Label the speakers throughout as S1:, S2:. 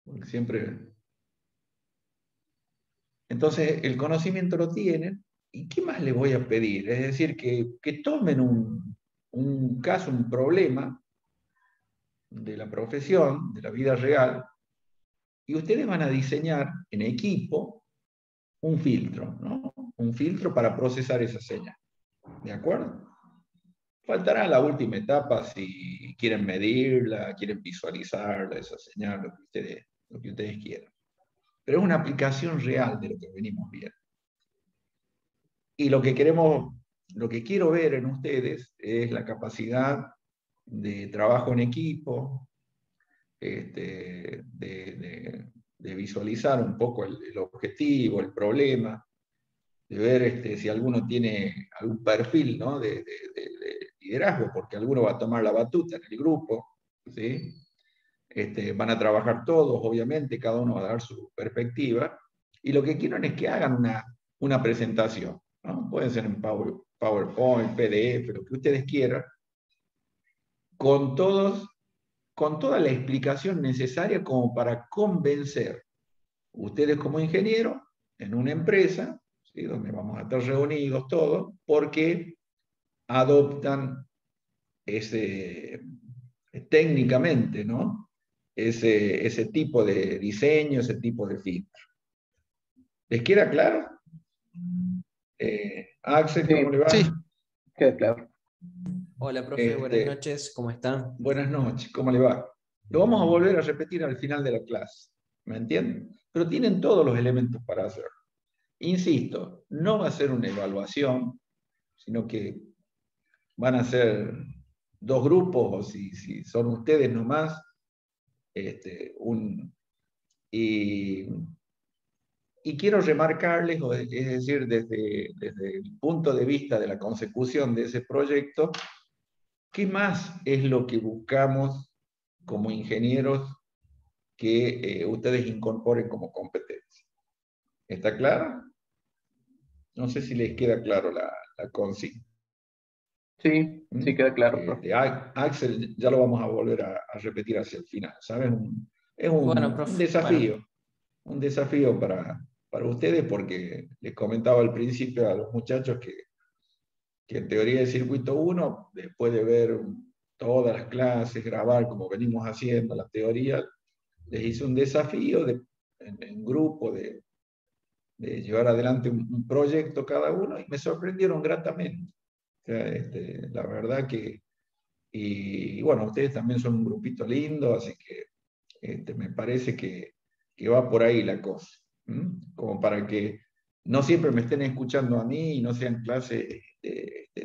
S1: porque siempre... Entonces, el conocimiento lo tienen, ¿y qué más les voy a pedir? Es decir, que tomen un caso, un problema de la profesión, de la vida real, y ustedes van a diseñar en equipo un filtro, ¿no? Un filtro para procesar esa señal. ¿De acuerdo? Faltará la última etapa si quieren medirla, quieren visualizarla, esa señal, lo que ustedes quieran. Pero es una aplicación real de lo que venimos viendo. Y lo que queremos, lo que quiero ver en ustedes es la capacidad de trabajo en equipo, de visualizar un poco el objetivo, el problema, de ver si alguno tiene algún perfil, ¿no? de liderazgo, porque alguno va a tomar la batuta en el grupo, ¿sí? Van a trabajar todos, obviamente, cada uno va a dar su perspectiva, y lo que quieren es que hagan una presentación, ¿no? Pueden ser en PowerPoint, PDF, lo que ustedes quieran, con toda la explicación necesaria como para convencer ustedes como ingenieros en una empresa, ¿sí? Donde vamos a estar reunidos todos, porque adoptan técnicamente, ¿no? Ese tipo de diseño, ese tipo de filtro. ¿Les queda claro? Axel, ¿cómo le va?
S2: Sí, queda claro.
S3: Hola, profe, buenas noches, ¿cómo está?
S1: Buenas noches, ¿cómo le va? Lo vamos a volver a repetir al final de la clase, ¿me entienden? Pero tienen todos los elementos para hacerlo. Insisto, no va a ser una evaluación, sino que van a ser dos grupos, o si son ustedes nomás, y quiero remarcarles, es decir, desde el punto de vista de la consecución de ese proyecto, ¿qué más es lo que buscamos como ingenieros que ustedes incorporen como competencia? ¿Está claro? No sé si les queda claro la consigna.
S2: Sí, sí queda claro, profe.
S1: Axel, ya lo vamos a volver a repetir hacia el final, ¿sabes? Es
S3: Bueno,
S1: un
S3: profe,
S1: desafío,
S3: bueno.
S1: un desafío para ustedes, porque les comentaba al principio a los muchachos que en teoría de circuito 1, después de ver todas las clases, grabar como venimos haciendo la teoría, les hice un desafío en grupo de llevar adelante un proyecto cada uno, y me sorprendieron gratamente. O sea, la verdad que, y bueno, ustedes también son un grupito lindo, así que me parece que va por ahí la cosa. Como para que no siempre me estén escuchando a mí y no sean clases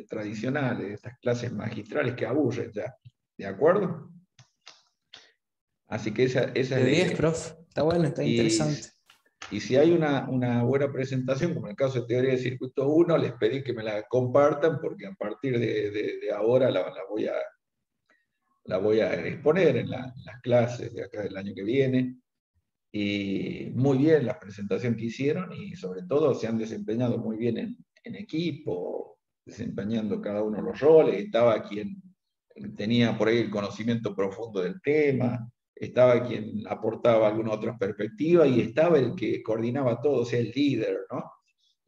S1: tradicionales, estas clases magistrales que aburren ya. ¿De acuerdo? Así que esa es la
S3: De 10,
S1: idea.
S3: profe. Está bueno, está interesante.
S1: Y si hay una buena presentación, como en el caso de teoría de circuito 1, les pedí que me la compartan, porque a partir de ahora la voy a exponer en las clases de acá del año que viene. Y muy bien la presentación que hicieron, y sobre todo se han desempeñado muy bien en equipo, desempeñando cada uno los roles. Estaba quien tenía por ahí el conocimiento profundo del tema, estaba quien aportaba alguna otra perspectiva, y estaba el que coordinaba todo, o sea, el líder, ¿no?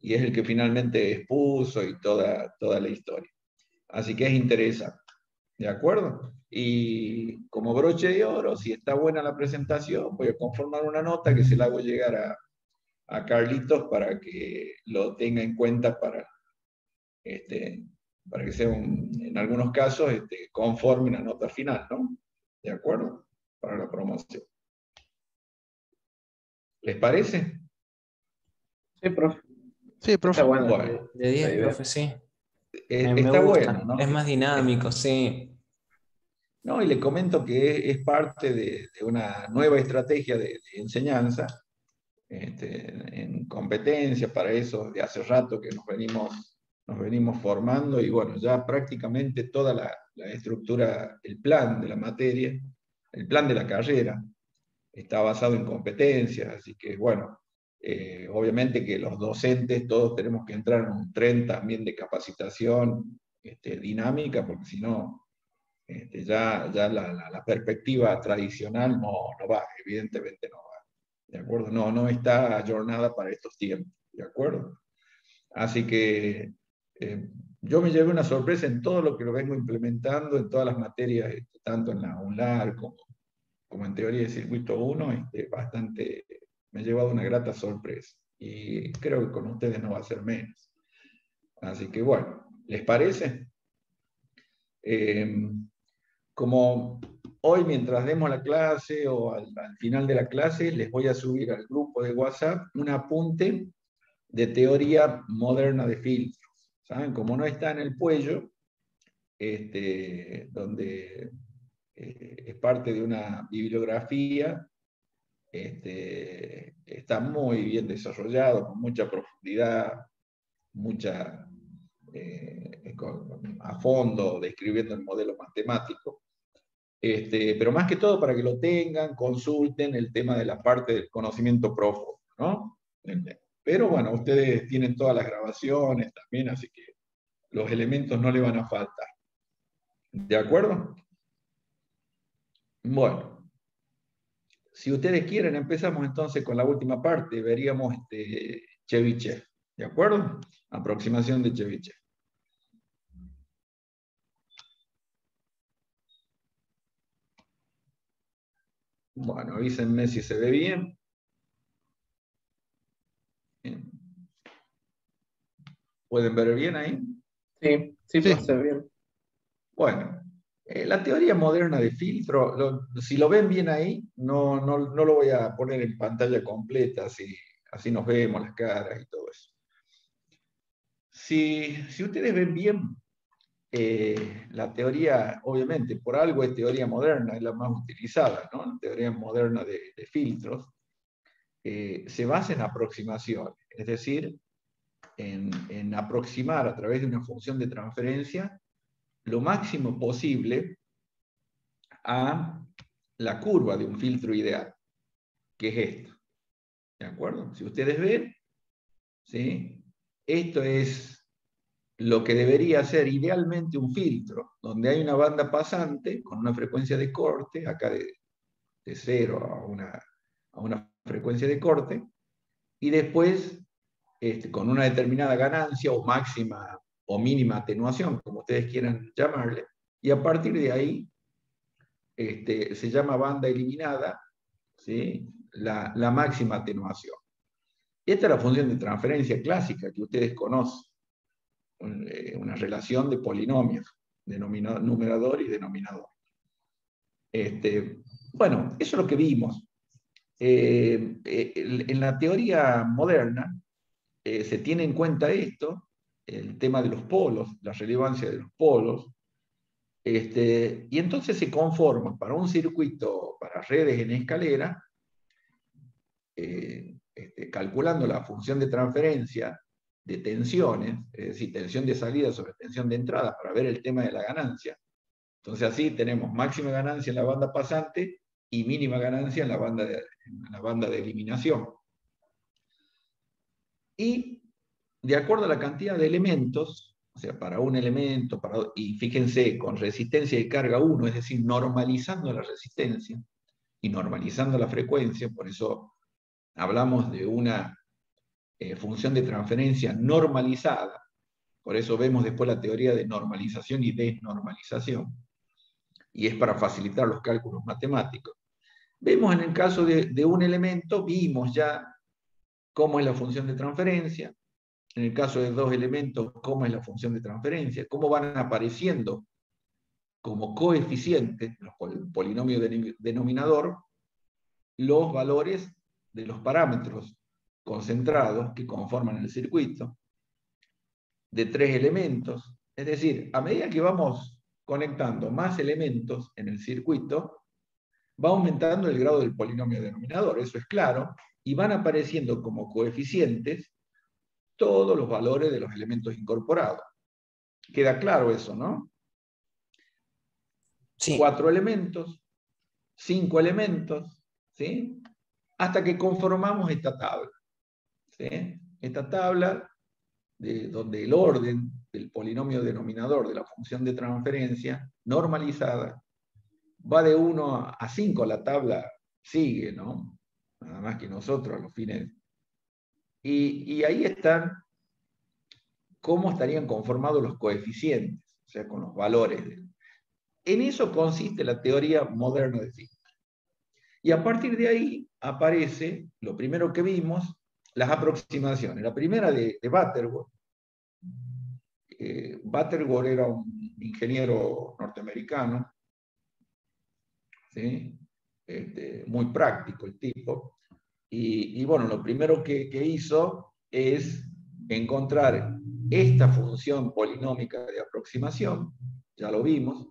S1: Y es el que finalmente expuso y toda la historia. Así que es interesante. ¿De acuerdo? Y como broche de oro, si está buena la presentación, voy a conformar una nota que se la hago llegar a Carlitos para que lo tenga en cuenta para que sea, en algunos casos, conforme una nota final, ¿no? ¿De acuerdo? Para la promoción. ¿Les parece?
S2: Sí, profe.
S3: Sí,
S2: Está
S3: profe.
S2: buena
S1: Bueno,
S3: De
S2: la
S3: 10,
S2: idea.
S3: profe, sí. Me
S1: está bueno,
S3: gusta.
S1: ¿no?
S3: Es más dinámico, sí.
S1: No, y le comento que es parte de una nueva estrategia de enseñanza, en competencia. Para eso de hace rato que nos venimos formando, y bueno, ya prácticamente toda la estructura, el plan de la materia, el plan de la carrera, está basado en competencias, así que bueno, obviamente que los docentes todos tenemos que entrar en un tren también de capacitación dinámica, porque si no, ya la perspectiva tradicional no va, evidentemente no va. ¿de acuerdo? No está ayornada para estos tiempos, ¿de acuerdo? Así que yo me llevé una sorpresa en todo lo que lo vengo implementando, en todas las materias, tanto en la UNLAR como en teoría de circuito 1, me he llevado una grata sorpresa. Y creo que con ustedes no va a ser menos. Así que bueno, ¿les parece? Como hoy mientras demos la clase o al final de la clase, les voy a subir al grupo de WhatsApp un apunte de teoría moderna de filtros. ¿Saben? Como no está en el Puello, donde es parte de una bibliografía, está muy bien desarrollado, con mucha profundidad, a fondo, describiendo el modelo matemático. Pero más que todo para que lo tengan, consulten el tema de la parte del conocimiento profundo, ¿no? Pero bueno, ustedes tienen todas las grabaciones también, así que los elementos no le van a faltar. ¿De acuerdo? Bueno, si ustedes quieren, empezamos entonces con la última parte, veríamos Chebyshev, ¿de acuerdo? Aproximación de Chebyshev. Bueno, avísenme si se ve bien. ¿Pueden ver bien ahí?
S2: Sí, sí, sí. Se ve bien.
S1: Bueno, la teoría moderna de filtro, si lo ven bien ahí, no lo voy a poner en pantalla completa, así nos vemos las caras y todo eso. Si ustedes ven bien, la teoría, obviamente, por algo es teoría moderna, es la más utilizada, ¿no? La teoría moderna de filtros, se basa en aproximaciones, es decir, en aproximar a través de una función de transferencia lo máximo posible a la curva de un filtro ideal, que es esto. ¿De acuerdo? Si ustedes ven, ¿sí? Esto es lo que debería ser idealmente un filtro, donde hay una banda pasante con una frecuencia de corte, acá de 0 a una frecuencia de corte, y después con una determinada ganancia o máxima o mínima atenuación, como ustedes quieran llamarle, y a partir de ahí se llama banda eliminada, ¿sí? La máxima atenuación. Esta es la función de transferencia clásica que ustedes conocen, una relación de polinomios, numerador y denominador. Bueno, eso es lo que vimos. En la teoría moderna se tiene en cuenta esto, el tema de los polos, la relevancia de los polos, y entonces se conforma para un circuito, para redes en escalera, calculando la función de transferencia de tensiones, es decir, tensión de salida sobre tensión de entrada, para ver el tema de la ganancia. Entonces así tenemos máxima ganancia en la banda pasante y mínima ganancia en la banda de eliminación. Y de acuerdo a la cantidad de elementos, o sea, para un elemento, y fíjense, con resistencia y carga 1, es decir, normalizando la resistencia y normalizando la frecuencia, por eso hablamos de una función de transferencia normalizada, por eso vemos después la teoría de normalización y desnormalización, y es para facilitar los cálculos matemáticos. Vemos en el caso de un elemento, vimos ya cómo es la función de transferencia, en el caso de dos elementos, cómo es la función de transferencia, cómo van apareciendo como coeficientes, el polinomio denominador, los valores de los parámetros concentrados que conforman el circuito, de tres elementos. Es decir, a medida que vamos conectando más elementos en el circuito, va aumentando el grado del polinomio denominador, eso es claro, y van apareciendo como coeficientes todos los valores de los elementos incorporados. Queda claro eso, ¿no?
S3: Sí.
S1: 4 elementos, 5 elementos, ¿sí? Hasta que conformamos esta tabla, ¿sí? Esta tabla donde el orden del polinomio denominador de la función de transferencia normalizada va de 1 a 5, la tabla sigue, ¿no? nada más que nosotros a los fines. Y ahí están cómo estarían conformados los coeficientes, o sea, con los valores. En eso consiste la teoría moderna de Fichte. Y a partir de ahí aparece, lo primero que vimos, las aproximaciones. La primera de Butterworth. Butterworth era un ingeniero norteamericano, ¿sí? Muy práctico el tipo. Y bueno, lo primero que hizo es encontrar esta función polinómica de aproximación, ya lo vimos,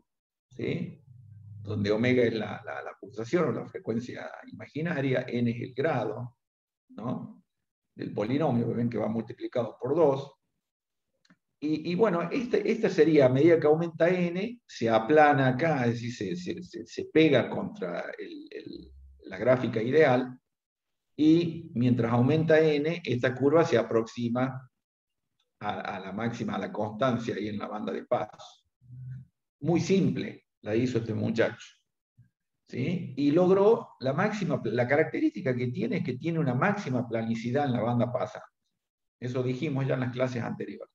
S1: ¿sí? Donde omega es la pulsación o la frecuencia imaginaria, n es el grado, ¿no?, del polinomio, ven que va multiplicado por 2. Y bueno, esta sería, a medida que aumenta n, se aplana acá, es decir, se pega contra la gráfica ideal, y mientras aumenta n, esta curva se aproxima a la máxima, a la constancia ahí en la banda de pasos. Muy simple la hizo este muchacho, ¿sí? Y logró la máxima, la característica que tiene es que tiene una máxima planicidad en la banda pasante. Eso dijimos ya en las clases anteriores.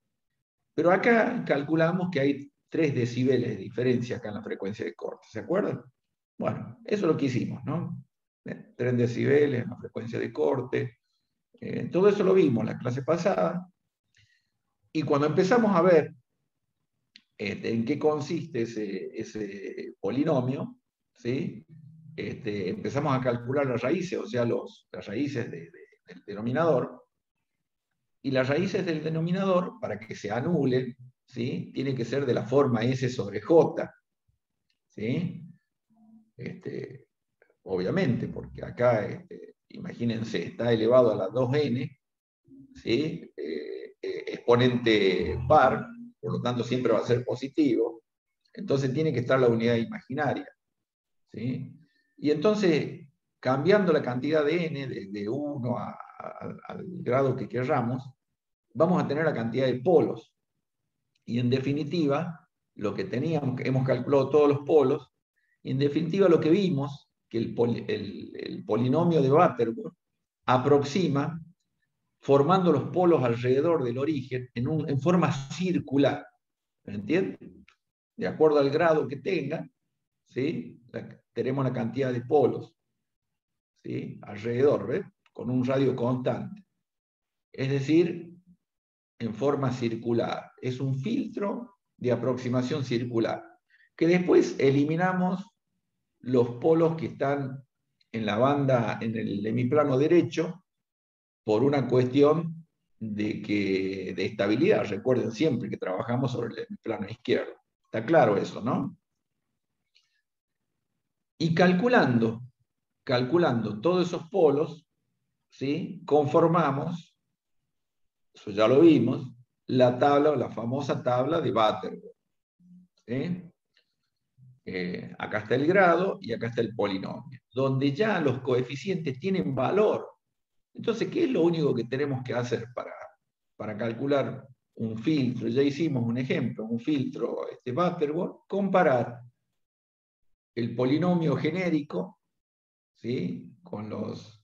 S1: Pero acá calculamos que hay 3 decibeles de diferencia acá en la frecuencia de corte, ¿se acuerdan? Bueno, eso es lo que hicimos, ¿no? 3 decibeles en la frecuencia de corte. Todo eso lo vimos en la clase pasada. Y cuando empezamos a ver en qué consiste ese polinomio, ¿sí? Empezamos a calcular las raíces, o sea, las raíces del denominador. Y las raíces del denominador, para que se anulen, ¿sí?, tiene que ser de la forma S sobre J. ¿Sí? Obviamente, porque acá, imagínense, está elevado a la 2n, ¿sí? Exponente par, por lo tanto siempre va a ser positivo. Entonces tiene que estar la unidad imaginaria, ¿sí? Y entonces, cambiando la cantidad de n, de 1 al grado que querramos, vamos a tener la cantidad de polos. Y en definitiva, lo que teníamos, hemos calculado todos los polos, y en definitiva lo que vimos, que el polinomio de Butterworth aproxima formando los polos alrededor del origen en forma circular. ¿Me entienden? De acuerdo al grado que tenga, ¿sí?, tenemos la cantidad de polos, ¿sí?, alrededor, ¿ves?, con un radio constante. Es decir, en forma circular. Es un filtro de aproximación circular, que después eliminamos los polos que están en la banda, en el hemiplano derecho, por una cuestión de estabilidad. Recuerden siempre que trabajamos sobre el hemiplano izquierdo. Está claro eso, ¿no? Y calculando todos esos polos, ¿sí?, conformamos, eso ya lo vimos, la tabla, o la famosa tabla de Butterworth. ¿Sí? Acá está el grado y acá está el polinomio, donde ya los coeficientes tienen valor. Entonces, ¿qué es lo único que tenemos que hacer para calcular un filtro? Ya hicimos un ejemplo, un filtro Butterworth, comparar el polinomio genérico, ¿sí?, con los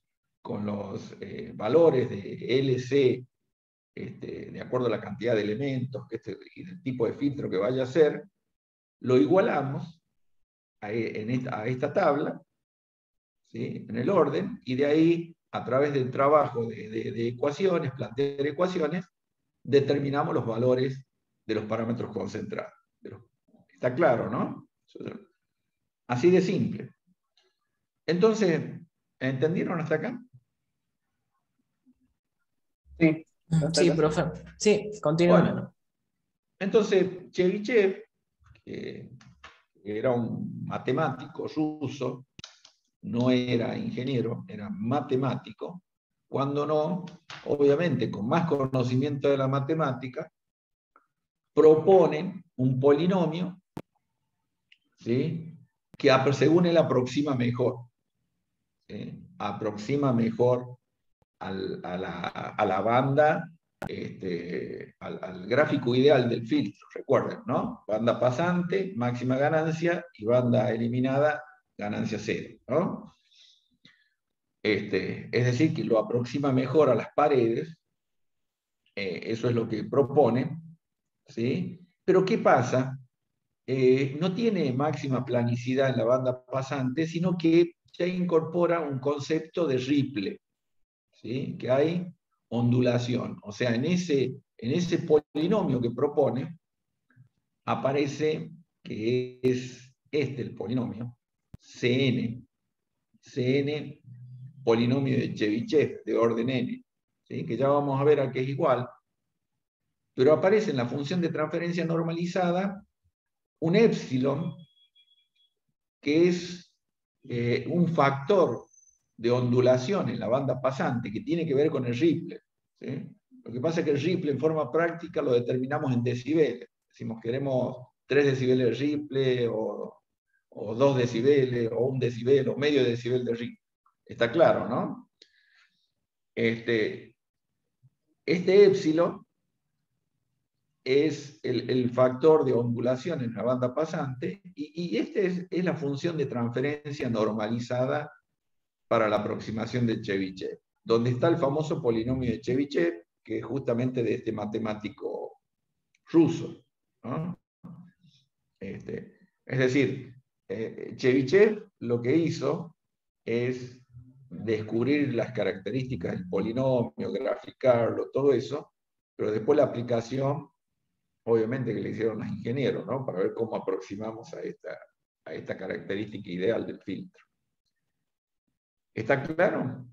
S1: valores de LC, de acuerdo a la cantidad de elementos y del tipo de filtro que vaya a ser, lo igualamos a esta tabla, ¿sí?, en el orden, y de ahí, a través del trabajo de ecuaciones, plantear ecuaciones, determinamos los valores de los parámetros concentrados. Está claro, ¿no? Así de simple. Entonces, ¿entendieron hasta acá?
S2: Sí.
S3: Sí, profe. Sí, continúen.
S1: Bueno, entonces, Chebyshev, que era un matemático ruso, no era ingeniero, era matemático, cuando no, obviamente con más conocimiento de la matemática, proponen un polinomio, ¿sí?, que según él aproxima mejor, ¿sí?, aproxima mejor a la banda, al gráfico ideal del filtro, recuerden, ¿no? Banda pasante, máxima ganancia, y banda eliminada, ganancia cero, ¿no? Es decir, que lo aproxima mejor a las paredes, eso es lo que propone, ¿sí? Pero ¿qué pasa? No tiene máxima planicidad en la banda pasante, sino que ya incorpora un concepto de ripple, ¿sí? Que hay ondulación. O sea, en ese polinomio que propone, aparece que es el polinomio, Cn, polinomio de Chebyshev, de orden n, ¿sí? Que ya vamos a ver a qué es igual, pero aparece en la función de transferencia normalizada un épsilon, que es un factor de ondulación en la banda pasante que tiene que ver con el ripple, ¿sí? Lo que pasa es que el ripple en forma práctica lo determinamos en decibeles. Decimos, queremos 3 decibeles de ripple, o 2 decibeles, o 1 decibel, o medio decibel de ripple. Está claro, ¿no? Este épsilon es el factor de ondulación en la banda pasante, y esta es la función de transferencia normalizada para la aproximación de Chebyshev, donde está el famoso polinomio de Chebyshev, que es justamente de este matemático ruso, ¿no? Es decir, Chebyshev lo que hizo es descubrir las características del polinomio, graficarlo, todo eso, pero después la aplicación, obviamente que le hicieron los ingenieros, ¿no? Para ver cómo aproximamos a esta característica ideal del filtro. ¿Está claro?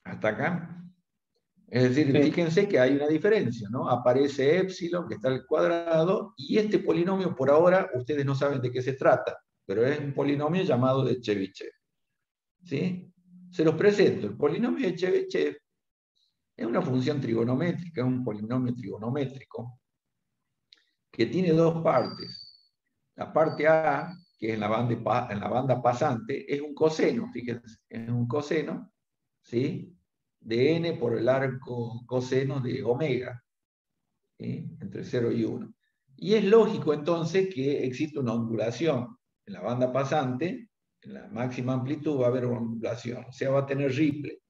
S1: ¿Hasta acá? Es decir,
S2: Sí.
S1: fíjense que hay una diferencia, ¿no? Aparece épsilon, que está al cuadrado, y este polinomio por ahora ustedes no saben de qué se trata, pero es un polinomio llamado de Chebyshev, ¿sí? Se los presento. El polinomio de Chebyshev es una función trigonométrica, es un polinomio trigonométrico que tiene dos partes. La parte A, que es en la banda pasante, es un coseno, fíjense, es un coseno, ¿sí? De n por el arco coseno de omega, ¿sí? Entre 0 y 1. Y es lógico entonces que existe una ondulación en la banda pasante, en la máxima amplitud va a haber una ondulación, o sea, va a tener ripple.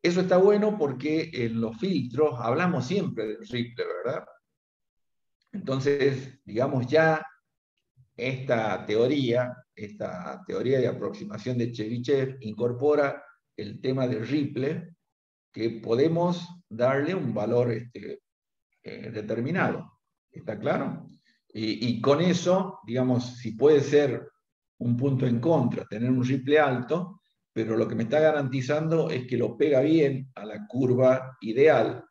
S1: Eso está bueno porque en los filtros hablamos siempre del ripple, ¿verdad? Entonces, digamos, ya esta teoría de aproximación de Chebyshev, incorpora el tema del ripple, que podemos darle un valor determinado. ¿Está claro? Y con eso, digamos, si puede ser un punto en contra, tener un ripple alto, pero lo que me está garantizando es que lo pega bien a la curva ideal,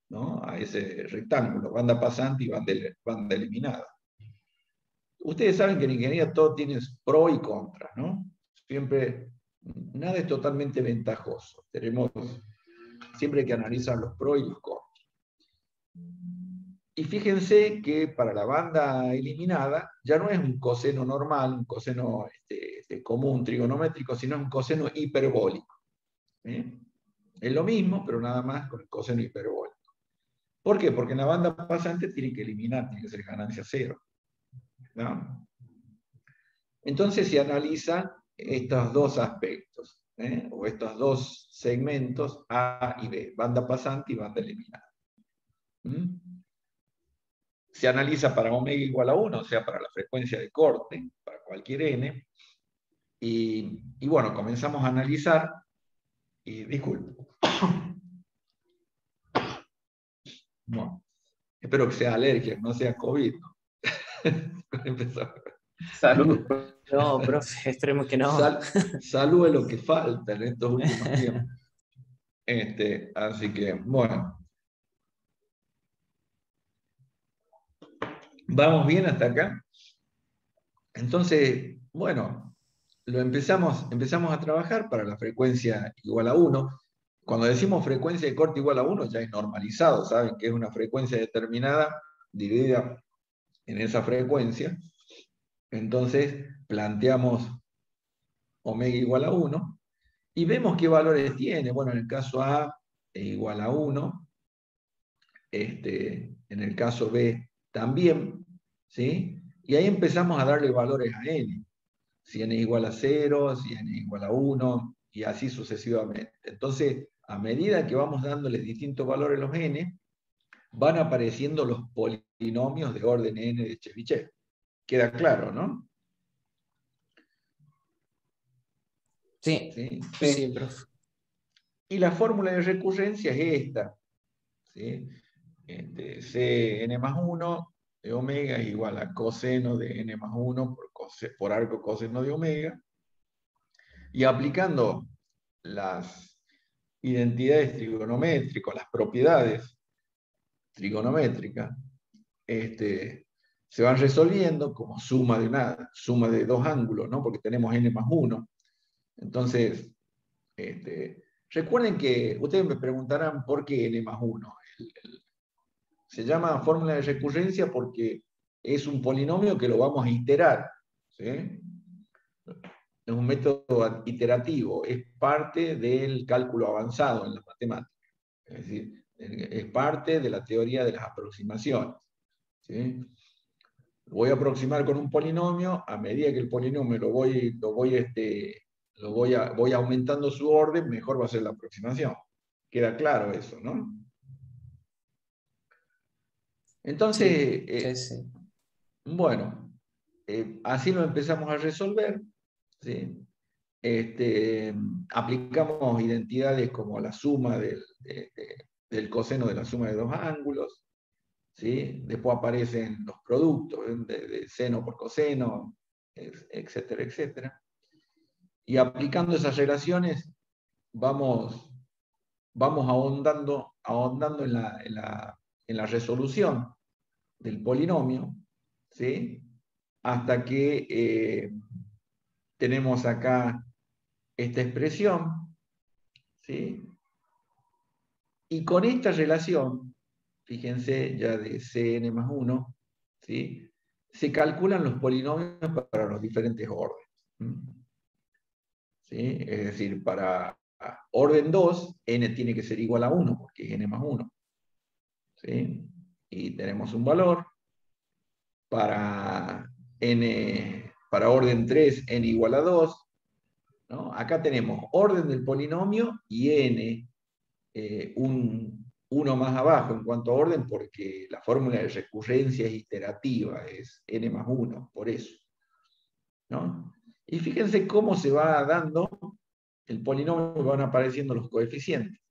S1: ¿no? A ese rectángulo, banda pasante y banda eliminada. Ustedes saben que en ingeniería todo tiene pro y contra, ¿no? Siempre, nada es totalmente ventajoso. Siempre hay que analizar los pros y los contras. Y fíjense que para la banda eliminada ya no es un coseno normal, un coseno común trigonométrico, sino es un coseno hiperbólico. ¿Eh? Es lo mismo, pero nada más con el coseno hiperbólico. ¿Por qué? Porque en la banda pasante tiene que eliminar, tiene que ser ganancia cero, ¿no? Entonces se analizan estos dos aspectos, o estos dos segmentos A y B, banda pasante y banda eliminada. ¿Mm? Se analiza para omega igual a 1, o sea, para la frecuencia de corte, para cualquier n, y bueno, comenzamos a analizar, y disculpe, no, espero que sea alergia, no sea COVID, ¿no?
S2: Salud.
S3: No, profe, esperemos que no.
S1: Salud es lo que falta en estos últimos tiempos. Así que, bueno. ¿Vamos bien hasta acá? Entonces, bueno, empezamos a trabajar para la frecuencia igual a 1. Cuando decimos frecuencia de corte igual a 1, ya es normalizado, saben que es una frecuencia determinada dividida en esa frecuencia. Entonces, planteamos omega igual a 1 y vemos qué valores tiene. Bueno, en el caso A es igual a 1, en el caso B también, ¿sí? Y ahí empezamos a darle valores a n. si n es igual a 0, si n es igual a 1, y así sucesivamente. Entonces, a medida que vamos dándole distintos valores a los n, van apareciendo los polinomios de orden n de Chebyshev. Queda claro, ¿no?
S3: Sí,
S1: ¿Sí?
S3: sí, profe.
S1: Y la fórmula de recurrencia es esta. ¿Sí? Cn más 1 de omega es igual a coseno de n más 1 por arco coseno de omega. Y aplicando las identidades trigonométricas, las propiedades trigonométricas, se van resolviendo como suma de dos ángulos, ¿no? Porque tenemos n más 1. Entonces, recuerden que ustedes me preguntarán por qué n más 1. Se llama fórmula de recurrencia porque es un polinomio que lo vamos a iterar. ¿Sí? Es un método iterativo, es parte del cálculo avanzado en la matemática. Es decir, es parte de la teoría de las aproximaciones. ¿Sí? Voy a aproximar con un polinomio, a medida que el polinomio voy aumentando su orden, mejor va a ser la aproximación. Queda claro eso, ¿no? Entonces,
S3: Sí, sí.
S1: bueno, así lo empezamos a resolver. ¿Sí? Aplicamos identidades como la suma del coseno de la suma de dos ángulos. ¿Sí? Después aparecen los productos de seno por coseno, etcétera, etcétera. Y aplicando esas relaciones vamos ahondando en la resolución del polinomio, ¿sí? Hasta que tenemos acá esta expresión, ¿sí? Y con esta relación, fíjense, ya de Cn más 1, ¿sí? Se calculan los polinomios para los diferentes órdenes. ¿Sí? Es decir, para orden 2, n tiene que ser igual a 1, porque es n más 1. ¿Sí? Y tenemos un valor. Para orden 3, n igual a 2. ¿No? Acá tenemos orden del polinomio y n, uno más abajo en cuanto a orden, porque la fórmula de recurrencia es iterativa, es n más 1, por eso. ¿No? Y fíjense cómo se va dando el polinomio, van apareciendo los coeficientes.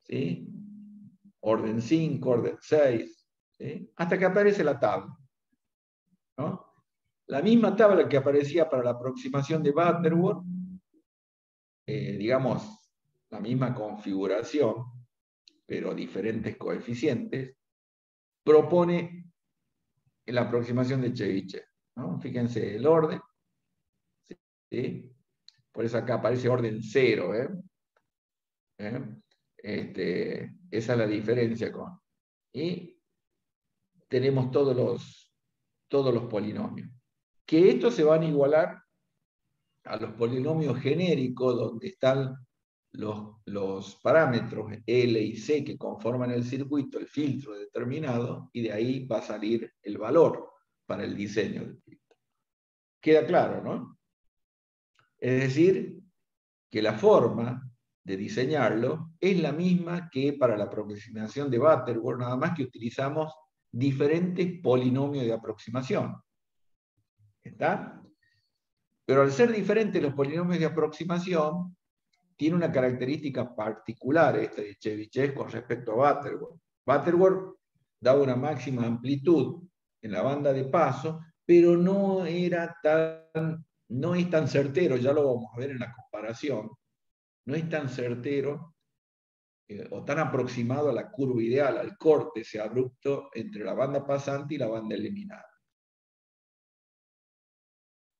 S1: ¿Sí? Orden 5, orden 6, ¿sí? Hasta que aparece la tabla. ¿No? La misma tabla que aparecía para la aproximación de Butterworth, digamos, la misma configuración, pero diferentes coeficientes, propone la aproximación de Chebyshev. ¿No? Fíjense el orden. ¿Sí? Por eso acá aparece orden 0. Esa es la diferencia con. Y tenemos todos los polinomios. Que estos se van a igualar a los polinomios genéricos, donde están los parámetros L y C que conforman el circuito, el filtro determinado, y de ahí va a salir el valor para el diseño del filtro. Queda claro, ¿no? Es decir, que la forma de diseñarlo es la misma que para la aproximación de Butterworth, nada más que utilizamos diferentes polinomios de aproximación. ¿Está? Pero al ser diferentes los polinomios de aproximación, tiene una característica particular esta de Chebyshev con respecto a Butterworth. Butterworth daba una máxima amplitud en la banda de paso, pero no es tan certero, ya lo vamos a ver en la comparación, no es tan certero o tan aproximado a la curva ideal, al corte ese abrupto entre la banda pasante y la banda eliminada.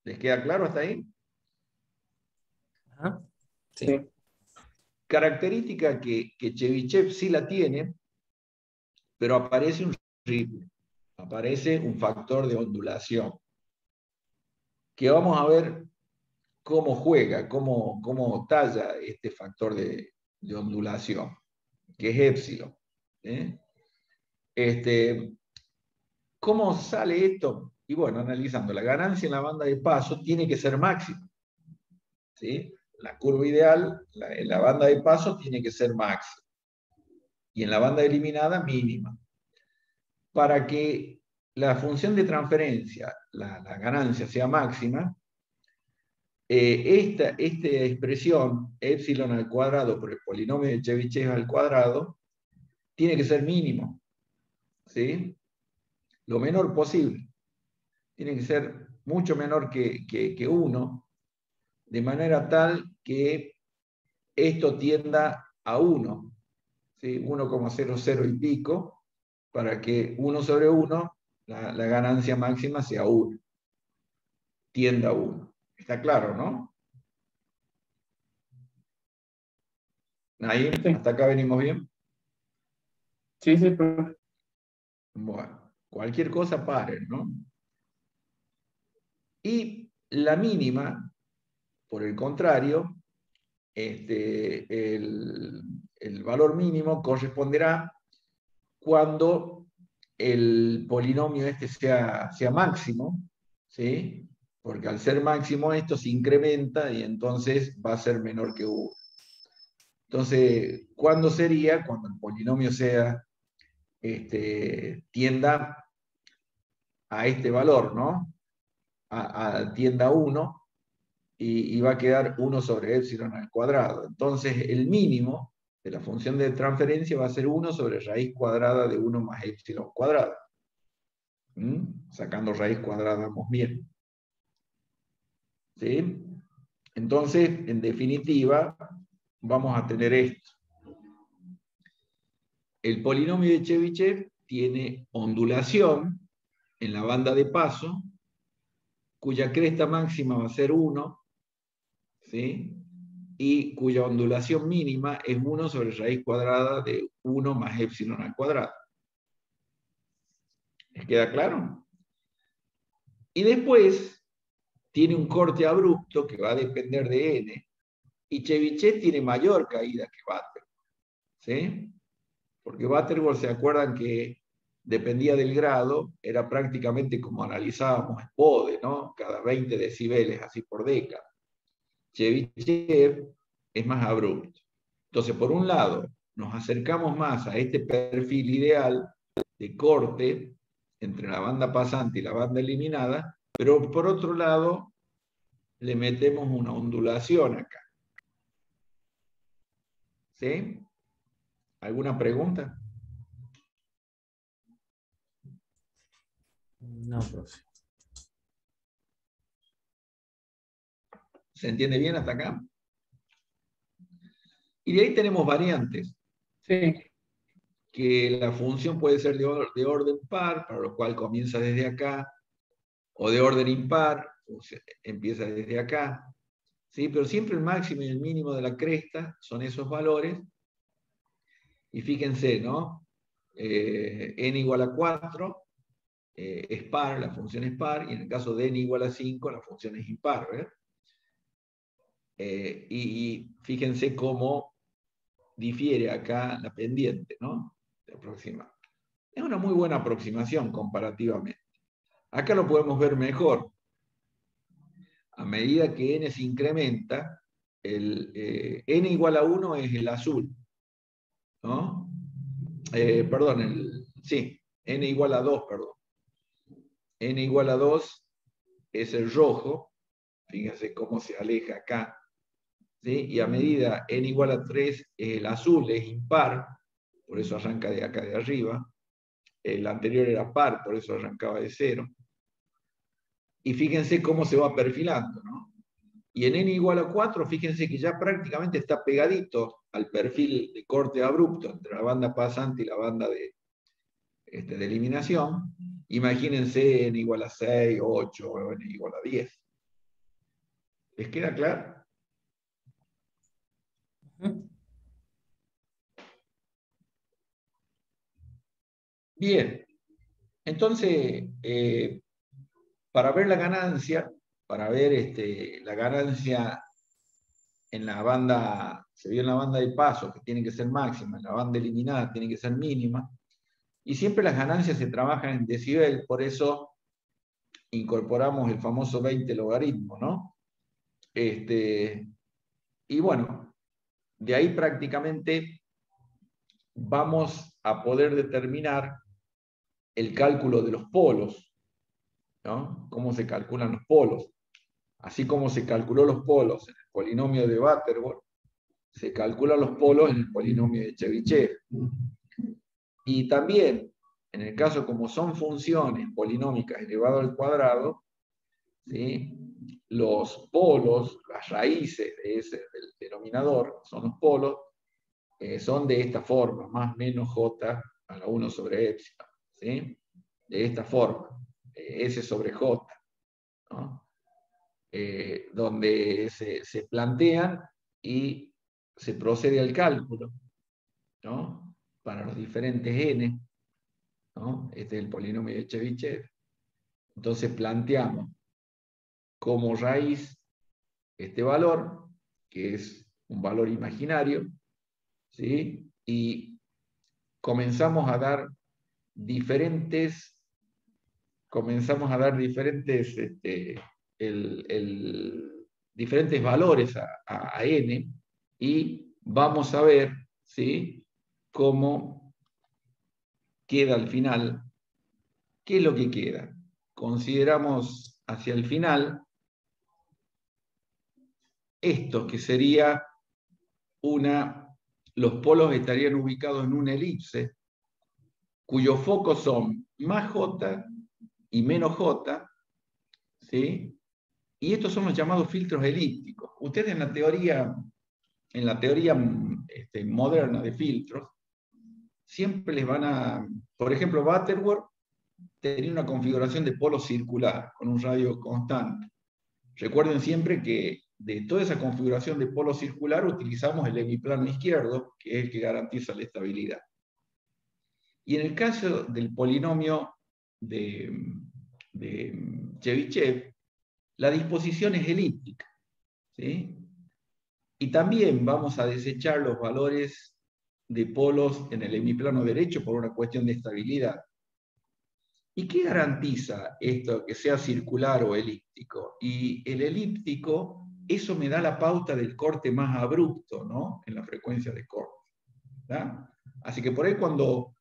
S1: ¿Les queda claro hasta ahí?
S3: Ajá. Sí.
S1: Característica que Chebyshev sí la tiene, pero aparece un ripple, aparece un factor de ondulación, que vamos a ver cómo juega, cómo talla este factor de ondulación, que es epsilon. ¿Cómo sale esto? Y bueno, analizando, la ganancia en la banda de paso tiene que ser máxima. ¿Sí? La curva ideal en la banda de paso tiene que ser máxima. Y en la banda eliminada, mínima. Para que la función de transferencia, la ganancia, sea máxima, esta expresión, epsilon al cuadrado por el polinomio de Chebyshev al cuadrado, tiene que ser mínimo. ¿Sí? Lo menor posible. Tiene que ser mucho menor que 1, de manera tal que esto tienda a 1, ¿sí? 1,00 y pico, para que 1 sobre 1, la ganancia máxima sea 1. Tienda a 1. Está claro, ¿no? Ahí,
S2: Sí,
S1: hasta acá venimos bien.
S2: sí, sí, profe.
S1: Bueno, cualquier cosa paren, ¿no? Y la mínima, por el contrario, el valor mínimo corresponderá cuando el polinomio sea máximo, ¿sí? Porque al ser máximo esto se incrementa y entonces va a ser menor que 1. Entonces, ¿cuándo sería? Cuando el polinomio tienda a este valor, ¿no? Tienda a 1 y va a quedar 1 sobre epsilon al cuadrado. Entonces, el mínimo de la función de transferencia va a ser 1 sobre raíz cuadrada de 1 más epsilon cuadrado. Sacando raíz cuadrada vamos bien. ¿Sí? Entonces, en definitiva, vamos a tener esto. El polinomio de Chebyshev tiene ondulación en la banda de paso, cuya cresta máxima va a ser 1, ¿sí? Y cuya ondulación mínima es 1 sobre raíz cuadrada de 1 más epsilon al cuadrado. ¿Les queda claro? Y después tiene un corte abrupto que va a depender de n, y Chebyshev tiene mayor caída que Butterworth, ¿sí? Porque Butterworth, ¿se acuerdan que dependía del grado? Era prácticamente como analizábamos Bode, ¿no? Cada 20 decibeles, así por década. Chebyshev es más abrupto. Entonces, por un lado, nos acercamos más a este perfil ideal de corte entre la banda pasante y la banda eliminada, pero por otro lado, le metemos una ondulación acá. ¿Sí? ¿Alguna pregunta?
S3: No, profe.
S1: ¿Se entiende bien hasta acá? Y de ahí tenemos variantes.
S2: Sí,
S1: Que la función puede ser de orden par, para lo cual comienza desde acá, o de orden impar, empieza desde acá. ¿Sí? Pero siempre el máximo y el mínimo de la cresta son esos valores. Y fíjense, ¿no? N igual a 4 es par, la función es par, y en el caso de n igual a 5, la función es impar. Y fíjense cómo difiere acá la pendiente, ¿no? De aproximar. Es una muy buena aproximación comparativamente. Acá lo podemos ver mejor. A medida que n se incrementa, n igual a 1 es el azul, ¿no? Perdón, sí, n igual a 2, perdón. N igual a 2 es el rojo, fíjense cómo se aleja acá, ¿sí? Y a medida n igual a 3 es el azul, es impar, por eso arranca de acá de arriba. El anterior era par, por eso arrancaba de 0. Y fíjense cómo se va perfilando, ¿no? Y en n igual a 4, fíjense que ya prácticamente está pegadito al perfil de corte abrupto entre la banda pasante y la banda de eliminación. Imagínense n igual a 6, 8 o n igual a 10. ¿Les queda claro? Bien. Entonces, para ver la ganancia, la ganancia en la banda, se vio en la banda de paso, que tiene que ser máxima, en la banda eliminada tiene que ser mínima, y siempre las ganancias se trabajan en decibel, por eso incorporamos el famoso 20 logaritmo, ¿no? Y bueno, de ahí prácticamente vamos a poder determinar el cálculo de los polos, ¿no? Cómo se calculan los polos. Así como se calculó los polos en el polinomio de Butterworth, se calculan los polos en el polinomio de Chebyshev. Y también, en el caso como son funciones polinómicas elevado al cuadrado, ¿sí? Los polos, las raíces de ese, del denominador, son los polos, son de esta forma, más menos j a la 1 sobre epsilon, ¿sí? De esta forma, s sobre j, ¿no? Donde se plantean y se procede al cálculo, ¿no? Para los diferentes n, ¿no? Este es el polinomio de Chebyshev. Entonces planteamos como raíz este valor, que es un valor imaginario, ¿sí? Y comenzamos a dar diferentes, diferentes valores a n, y vamos a ver, ¿sí? Cómo queda al final. ¿Qué es lo que queda? Consideramos hacia el final esto, que sería los polos estarían ubicados en una elipse, cuyos focos son más j y menos j, ¿sí? Y estos son los llamados filtros elípticos. Ustedes en la teoría moderna de filtros, siempre les van a, por ejemplo, Butterworth tenía una configuración de polo circular, con un radio constante. Recuerden siempre que de toda esa configuración de polo circular utilizamos el hemiplano izquierdo, que es el que garantiza la estabilidad. Y en el caso del polinomio de Chebyshev, la disposición es elíptica, ¿sí? Y también vamos a desechar los valores de polos en el hemiplano derecho por una cuestión de estabilidad. ¿Y qué garantiza esto, que sea circular o elíptico? Y el elíptico, eso me da la pauta del corte más abrupto, ¿no? En la frecuencia de corte, ¿verdad? Así que por ahí cuando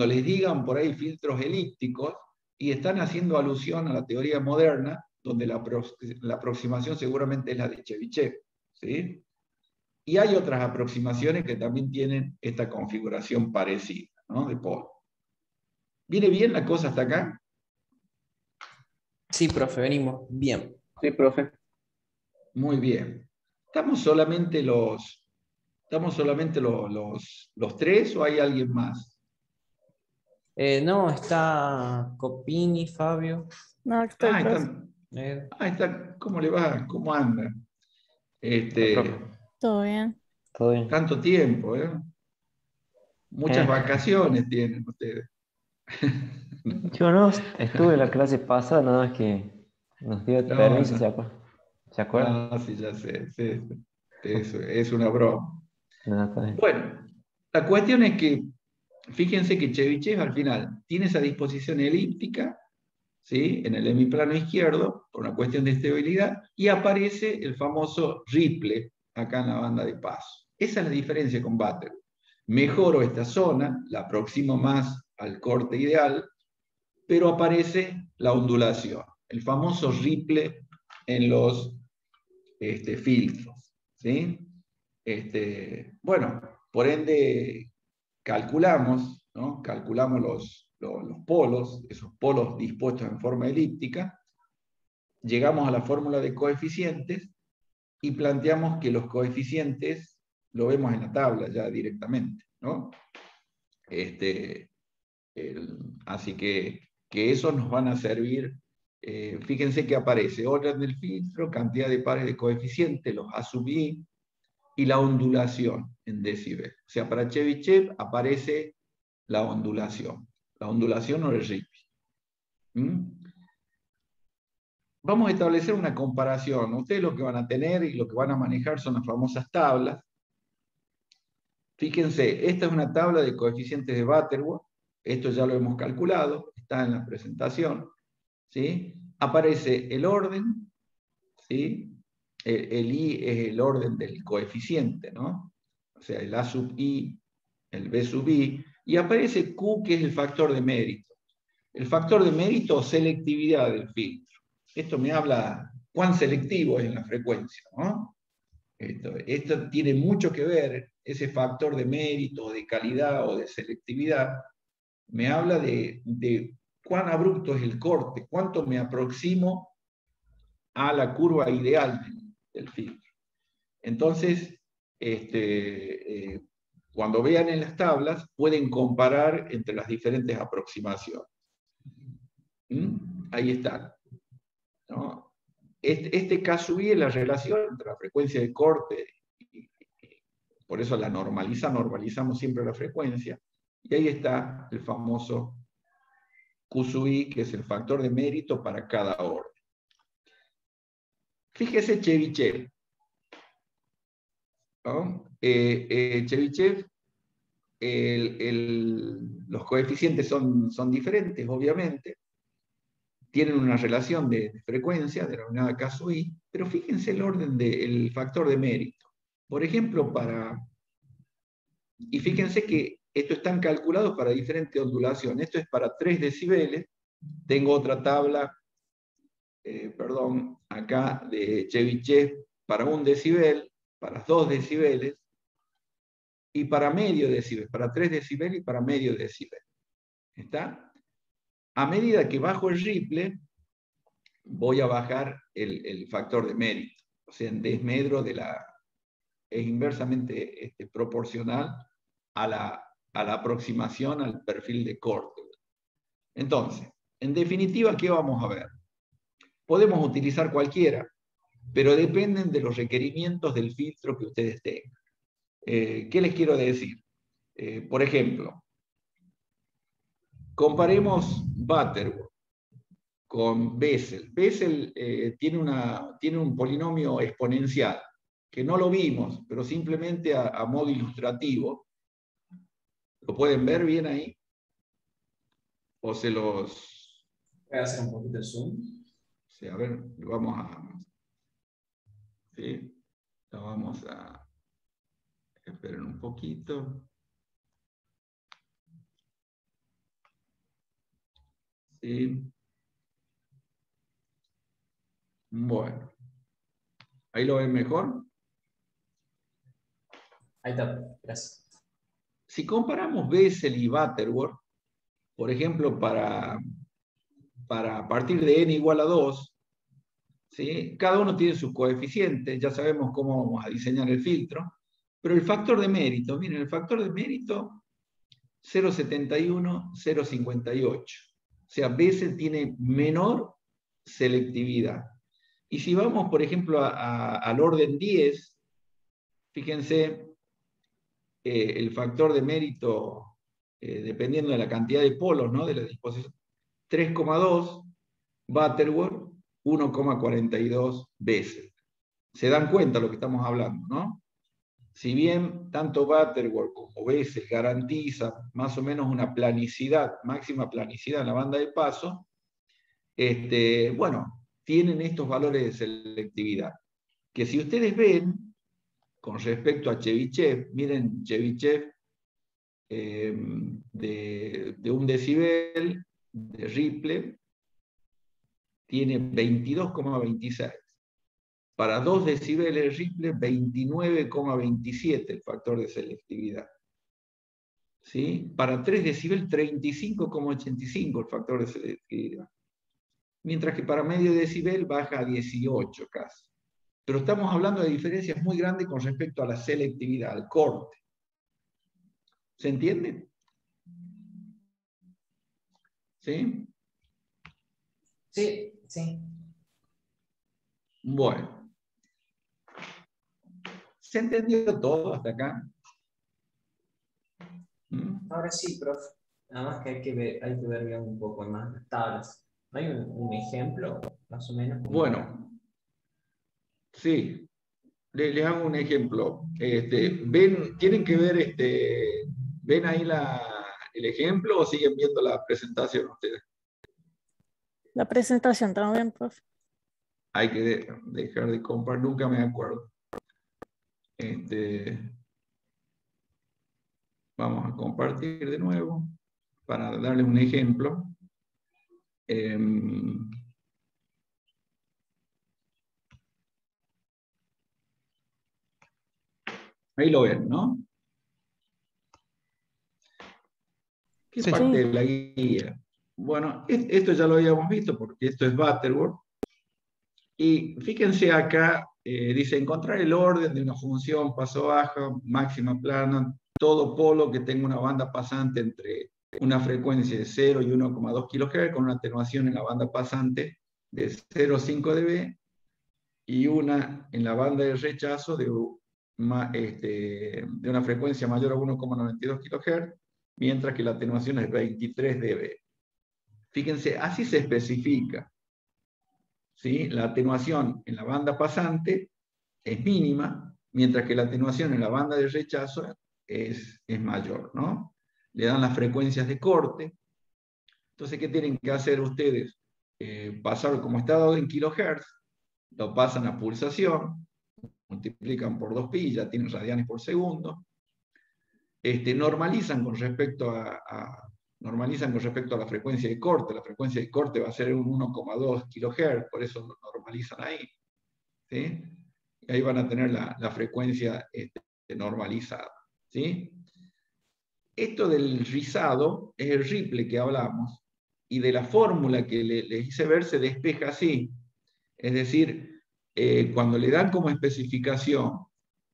S1: les digan por ahí filtros elípticos, y están haciendo alusión a la teoría moderna, donde la aproximación seguramente es la de Chebyshev, ¿sí? Y hay otras aproximaciones que también tienen esta configuración parecida, ¿no? De polo. ¿Viene bien la cosa hasta acá?
S3: Sí, profe, venimos bien.
S2: Sí, profe.
S1: Muy bien. ¿Estamos solamente los tres o hay alguien más?
S3: No, está Copini, Fabio.
S4: No, estoy, profe.
S1: Está. ¿Cómo le va? ¿Cómo anda?
S3: Profe.
S4: Todo bien.
S3: Todo bien.
S1: Tanto tiempo, ¿eh? Muchas vacaciones tienen ustedes.
S5: Yo no estuve en la clase pasada, nada más que nos dio
S1: No,
S5: permiso,
S1: no.
S5: ¿se acuerdan?
S1: No, sí, ya sé. Sí, es una broma.
S5: No, está bien.
S1: Bueno, la cuestión es que, fíjense que Chebyshev al final tiene esa disposición elíptica, ¿sí? En el hemiplano izquierdo, por una cuestión de estabilidad, y aparece el famoso ripple acá en la banda de paso. Esa es la diferencia con Butterworth. Mejoro esta zona, la aproximo más al corte ideal, pero aparece la ondulación, el famoso ripple en los filtros, ¿sí? Bueno, por ende, calculamos, ¿no? Calculamos los polos, esos polos dispuestos en forma elíptica, llegamos a la fórmula de coeficientes y planteamos que los coeficientes lo vemos en la tabla ya directamente, ¿no? Así que esos nos van a servir. Fíjense que aparece orden del filtro, cantidad de pares de coeficientes, los A sub i, y la ondulación en decibel. O sea, para Chebyshev aparece la ondulación o el ripple. Vamos a establecer una comparación. Ustedes lo que van a tener y lo que van a manejar son las famosas tablas. Fíjense, esta es una tabla de coeficientes de Butterworth. Esto ya lo hemos calculado, está en la presentación, ¿sí? aparece el orden, ¿sí? El I es el orden del coeficiente, ¿no? O sea, el A sub I, el B sub I, y aparece Q, que es el factor de mérito. El factor de mérito o selectividad del filtro. Esto me habla cuán selectivo es en la frecuencia, ¿no? Esto tiene mucho que ver, ese factor de mérito, de calidad o de selectividad, me habla de cuán abrupto es el corte, cuánto me aproximo a la curva ideal del filtro. Entonces, cuando vean en las tablas, pueden comparar entre las diferentes aproximaciones. Ahí está, ¿no? Este K sub I es la relación entre la frecuencia de corte, por eso la normalizamos siempre la frecuencia, y ahí está el famoso Q sub I, que es el factor de mérito para cada orden. Fíjese Chebyshev, ¿no? Chebyshev, los coeficientes son diferentes, obviamente, tienen una relación de frecuencia denominada K sub I, pero fíjense el orden del factor de mérito. Por ejemplo, y fíjense que estos están calculados para diferentes ondulaciones. Esto es para 3 decibeles. Tengo otra tabla, acá de Chebyshev para 1 decibel, para 2 decibeles, y para medio decibel, para 3 decibeles y para medio decibel. ¿Está? A medida que bajo el ripple, voy a bajar el factor de mérito. O sea, en desmedro es inversamente proporcional a la aproximación al perfil de corte. Entonces, en definitiva, ¿qué vamos a ver? Podemos utilizar cualquiera, pero dependen de los requerimientos del filtro que ustedes tengan. ¿Qué les quiero decir? Por ejemplo, comparemos Butterworth con Bessel. Bessel tiene un polinomio exponencial, que no lo vimos, pero simplemente a modo ilustrativo. ¿Lo pueden ver bien ahí? ¿O se los...?
S3: Voy a hacer un poquito de zoom.
S1: Sí, a ver, vamos a... ¿Sí? Lo vamos a... Esperen un poquito. ¿Sí? Bueno. ¿Ahí lo ven mejor?
S3: Ahí está, gracias.
S1: Si comparamos Bessel y Butterworth, por ejemplo, para partir de n igual a 2, ¿sí? Cada uno tiene sus coeficientes, ya sabemos cómo vamos a diseñar el filtro, pero el factor de mérito, miren, el factor de mérito 0,71, 0,58. O sea, Bessel tiene menor selectividad. Y si vamos, por ejemplo, al orden 10, fíjense, el factor de mérito, dependiendo de la cantidad de polos, ¿no? De la disposición, 3,2, Butterworth, 1,42 Bessel. ¿Se dan cuenta de lo que estamos hablando, no? Si bien tanto Butterworth como Bessel garantiza más o menos una planicidad, máxima planicidad en la banda de paso, bueno, tienen estos valores de selectividad. Que si ustedes ven, con respecto a Chebyshev, miren Chebyshev de 1 decibel de ripple tiene 22,26. Para 2 decibeles de ripple, 29,27 el factor de selectividad. ¿Sí? Para 3 decibel, 35,85 el factor de selectividad. Mientras que para medio decibel baja a 18 casi. Pero estamos hablando de diferencias muy grandes con respecto a la selectividad, al corte. ¿Se entiende? ¿Sí?
S3: Sí, sí.
S1: Bueno. ¿Se entendió todo hasta acá?
S3: Ahora sí, profe. Nada más que hay que ver bien un poco más las tablas. ¿Hay un ejemplo, más o menos?
S1: Bueno, sí. Les hago un ejemplo. ¿Tienen que ver, ven ahí el ejemplo o siguen viendo la presentación ustedes?
S4: La presentación también, profe.
S1: Hay que dejar de compartir, nunca me acuerdo. Vamos a compartir de nuevo para darles un ejemplo. Ahí lo ven, ¿no? ¿Qué
S5: Sí.
S1: parte de la guía? Bueno, esto ya lo habíamos visto porque esto es Butterworth. Y fíjense acá, dice encontrar el orden de una función paso-baja, máxima plana, todo polo que tenga una banda pasante entre una frecuencia de 0 y 1,2 kHz con una atenuación en la banda pasante de 0,5 dB y una en la banda de rechazo de una frecuencia mayor a 1,92 kHz, mientras que la atenuación es 23 dB. Fíjense, así se especifica. ¿Sí? La atenuación en la banda pasante es mínima, mientras que la atenuación en la banda de rechazo es mayor, ¿no? Le dan las frecuencias de corte. Entonces, ¿qué tienen que hacer ustedes? Pasar, como está dado en kilohertz, lo pasan a pulsación, multiplican por 2pi, ya tienen radianes por segundo. Normalizan con respecto normalizan con respecto a la frecuencia de corte. La frecuencia de corte va a ser un 1,2 kHz, por eso lo normalizan ahí. ¿Sí? Y ahí van a tener la frecuencia normalizada. ¿Sí? Esto del rizado es el ripple que hablamos, y de la fórmula que les hice ver se despeja así. Es decir, cuando le dan como especificación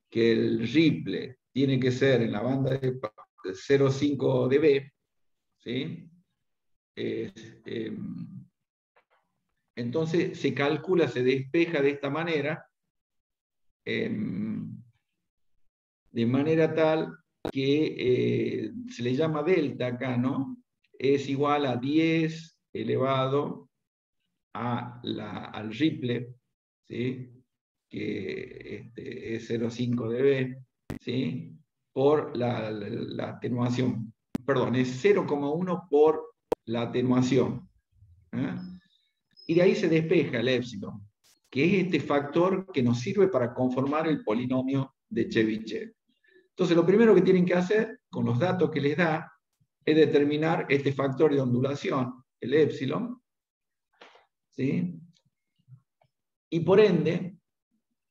S1: que el ripple tiene que ser en la banda de 0,5 dB, ¿sí? Entonces se calcula, se despeja de esta manera, de manera tal que se le llama delta acá, ¿no? Es igual a 10 elevado al ripple, ¿sí? Que es 0,5 dB, ¿sí? Por la atenuación. Perdón, es 0,1 por la atenuación. ¿Eh? Y de ahí se despeja el épsilon, que es este factor que nos sirve para conformar el polinomio de Chebyshev. Entonces, lo primero que tienen que hacer con los datos que les da es determinar este factor de ondulación, el épsilon, ¿sí? Y por ende,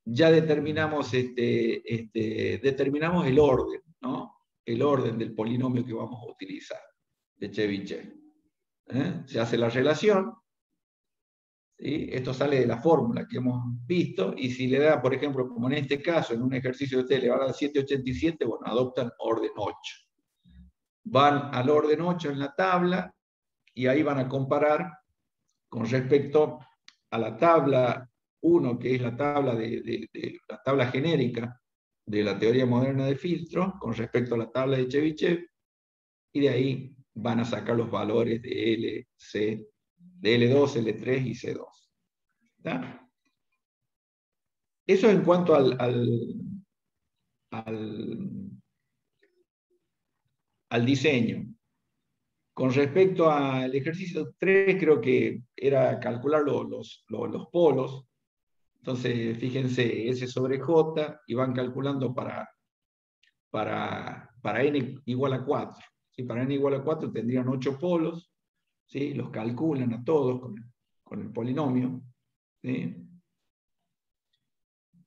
S1: ya determinamos, determinamos el orden, ¿no? El orden del polinomio que vamos a utilizar, de Chebyshev. Se hace la relación, ¿sí? Esto sale de la fórmula que hemos visto, y si le da, por ejemplo, como en este caso, en un ejercicio de ustedes le va a dar 787, bueno, adoptan orden 8. Van al orden 8 en la tabla, y ahí van a comparar con respecto a la tabla 1, que es la tabla, la tabla genérica de la teoría moderna de filtros, con respecto a la tabla de Chebyshev, y de ahí van a sacar los valores de L, C, de L2, L3 y C2. ¿Está? Eso en cuanto al diseño. Con respecto al ejercicio 3, creo que era calcular los polos. Entonces, fíjense, S sobre J, y van calculando para n igual a 4. ¿Sí? Para n igual a 4 tendrían 8 polos, ¿sí? Los calculan a todos con el polinomio, ¿sí?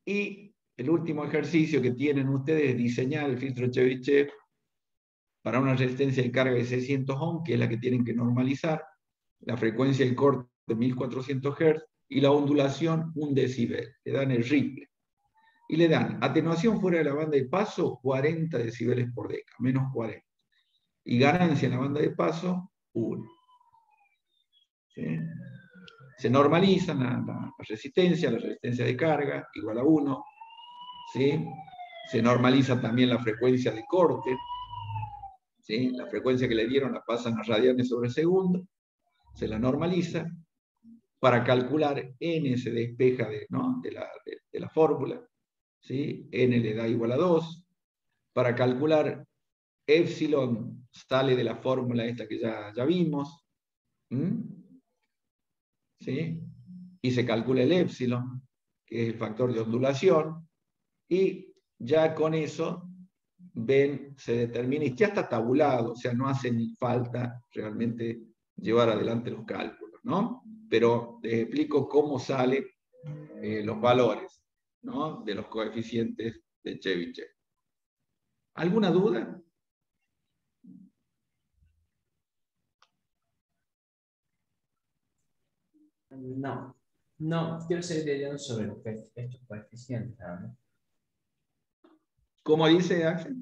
S1: Y el último ejercicio que tienen ustedes es diseñar el filtro Chebyshev para una resistencia de carga de 600 ohms, que es la que tienen que normalizar, la frecuencia del corte de 1400 Hz y la ondulación 1 decibel. Le dan el ripple. Y le dan atenuación fuera de la banda de paso 40 decibeles por deca, menos 40. Y ganancia en la banda de paso 1. ¿Sí? Se normalizan la resistencia de carga igual a 1. ¿Sí? Se normaliza también la frecuencia de corte. ¿Sí? La frecuencia que le dieron la pasan a radianes sobre segundo. Se la normaliza. Para calcular n se despeja de la fórmula. ¿Sí? N le da igual a 2. Para calcular épsilon sale de la fórmula esta que ya vimos. ¿sí? Y se calcula el épsilon, que es el factor de ondulación, y ya con eso ven, se determina, y ya está tabulado, o sea, no hace ni falta realmente llevar adelante los cálculos, ¿no? Pero les explico cómo salen los valores, ¿no?, de los coeficientes de Chebyshev. ¿Alguna duda?
S3: No, quiero seguir leyendo sobre estos coeficientes, ¿no?
S1: ¿Cómo dice Axel?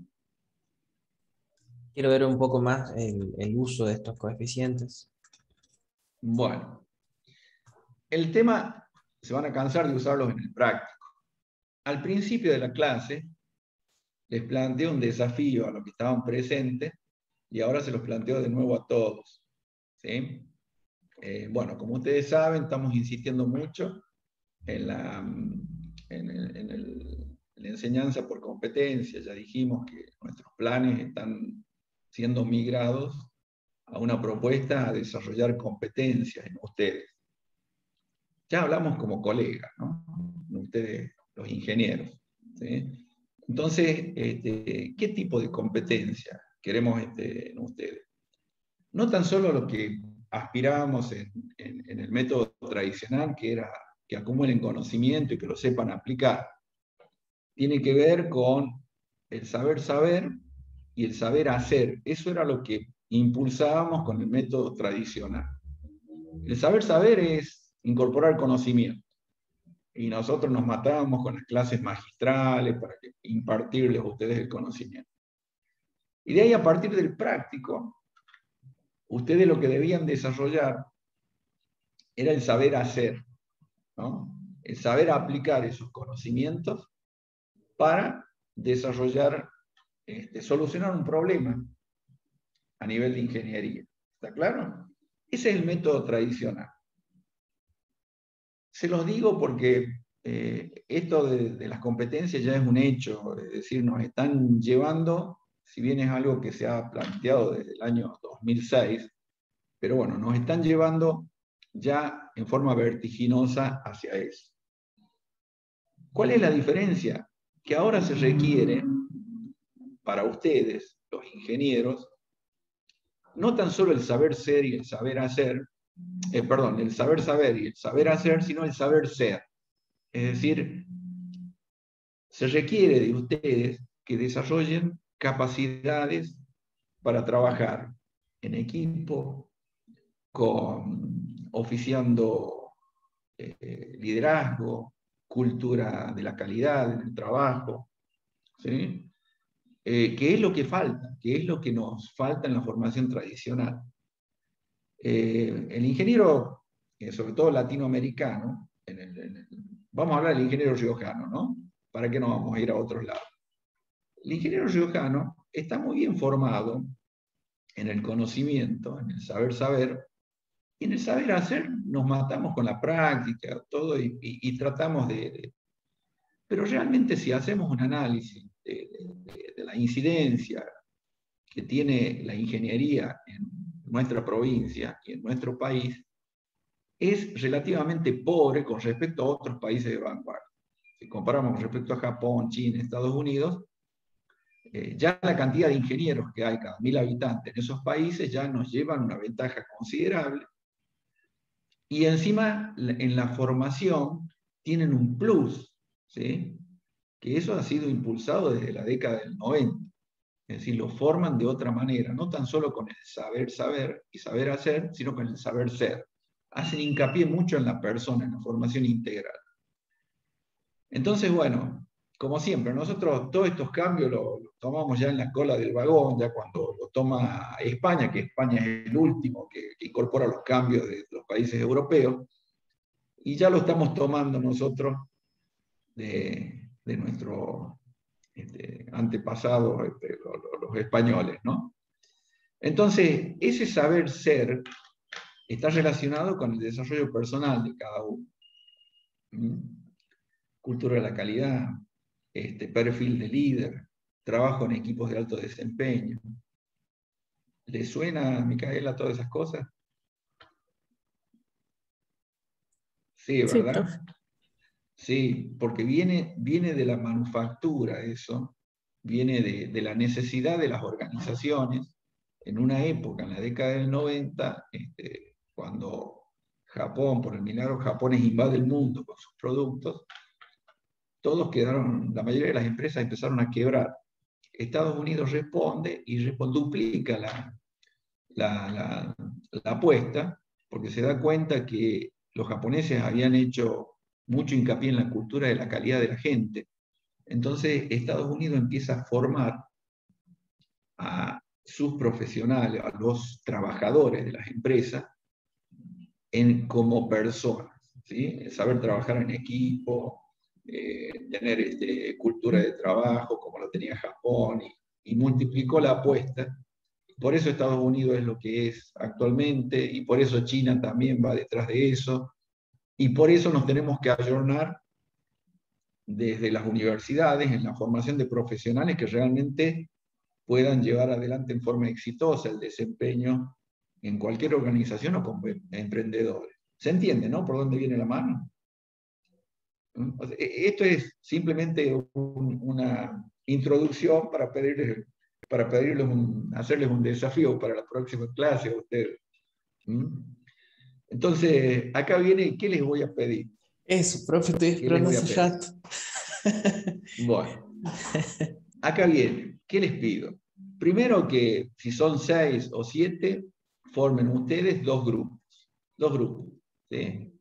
S3: Quiero ver un poco más el uso de estos coeficientes.
S1: Bueno, el tema, se van a cansar de usarlos en el práctico. Al principio de la clase, les planteo un desafío a los que estaban presentes, y ahora se los planteo de nuevo a todos, ¿sí? Bueno, como ustedes saben, estamos insistiendo mucho en la enseñanza por competencia. Ya dijimos que nuestros planes están siendo migrados a una propuesta a desarrollar competencias en ustedes. Ya hablamos como colegas, ¿no? Ustedes, los ingenieros, ¿sí? Entonces, ¿qué tipo de competencia queremos en ustedes? No tan solo lo que aspirábamos en el método tradicional, que era que acumulen conocimiento y que lo sepan aplicar. Tiene que ver con el saber saber y el saber hacer. Eso era lo que impulsábamos con el método tradicional. El saber saber es incorporar conocimiento. Y nosotros nos matábamos con las clases magistrales para impartirles a ustedes el conocimiento. Y de ahí, a partir del práctico, ustedes lo que debían desarrollar era el saber hacer, ¿no? El saber aplicar esos conocimientos para desarrollar, solucionar un problema a nivel de ingeniería. ¿Está claro? Ese es el método tradicional. Se los digo porque esto de las competencias ya es un hecho, es decir, nos están llevando, si bien es algo que se ha planteado desde el año 2006, pero bueno, nos están llevando ya en forma vertiginosa hacia eso. ¿Cuál es la diferencia? Que ahora se requiere para ustedes, los ingenieros, no tan solo el saber ser y el saber hacer, el saber saber y el saber hacer, sino el saber ser. Es decir, se requiere de ustedes que desarrollen capacidades para trabajar en equipo, oficiando liderazgo, cultura de la calidad en el trabajo, ¿sí? ¿Qué es lo que falta? ¿Qué es lo que nos falta en la formación tradicional? El ingeniero, sobre todo latinoamericano, vamos a hablar del ingeniero riojano, ¿no? ¿Para qué no vamos a ir a otros lados? El ingeniero riojano está muy bien formado en el conocimiento, en el saber saber, y en el saber hacer nos matamos con la práctica, todo, y tratamos de... Pero realmente, si hacemos un análisis de la incidencia que tiene la ingeniería en nuestra provincia y en nuestro país, es relativamente pobre con respecto a otros países de vanguardia. Si comparamos con respecto a Japón, China, Estados Unidos, ya la cantidad de ingenieros que hay cada 1000 habitantes en esos países ya nos llevan una ventaja considerable. Y encima, en la formación, tienen un plus, ¿sí? Que eso ha sido impulsado desde la década del 90. Es decir, lo forman de otra manera, no tan solo con el saber saber y saber hacer, sino con el saber ser. Hacen hincapié mucho en la persona, en la formación integral. Entonces, bueno, como siempre, nosotros todos estos cambios los tomamos ya en la cola del vagón, ya cuando lo toma España, que España es el último que incorpora los cambios de los países europeos, y ya lo estamos tomando nosotros de nuestro antepasado, los españoles, ¿no? Entonces, ese saber ser está relacionado con el desarrollo personal de cada uno. Cultura de la calidad, perfil de líder, trabajo en equipos de alto desempeño. ¿Le suena, Micaela, todas esas cosas? Sí,
S4: Sí,
S1: ¿verdad?
S4: profe.
S1: Sí, porque viene de la manufactura eso, viene de la necesidad de las organizaciones. En una época, en la década del 90, cuando Japón, por el milagro japonés, invade el mundo con sus productos, todos quedaron, la mayoría de las empresas empezaron a quebrar. Estados Unidos responde y duplica la apuesta, porque se da cuenta que los japoneses habían hecho mucho hincapié en la cultura de la calidad de la gente. Entonces, Estados Unidos empieza a formar a sus profesionales, a los trabajadores de las empresas, como personas, ¿sí? Saber trabajar en equipo, tener cultura de trabajo como lo tenía Japón, y multiplicó la apuesta. Por eso Estados Unidos es lo que es actualmente, y por eso China también va detrás de eso, y por eso nos tenemos que ayornar desde las universidades en la formación de profesionales que realmente puedan llevar adelante en forma exitosa el desempeño en cualquier organización o con emprendedores. ¿Se entiende, no? ¿Por dónde viene la mano? O sea, esto es simplemente una introducción para pedirles, hacerles un desafío para la próxima clase a ustedes. Entonces, acá viene, ¿qué les voy a pedir?
S3: Eso, profe, estoy
S1: ¿Qué les
S3: esperando
S1: voy a
S3: hace
S1: pedir?
S3: rato.
S1: Bueno, acá viene, ¿qué les pido? Primero que si son 6 o 7, formen ustedes dos grupos. Dos grupos, ¿sí?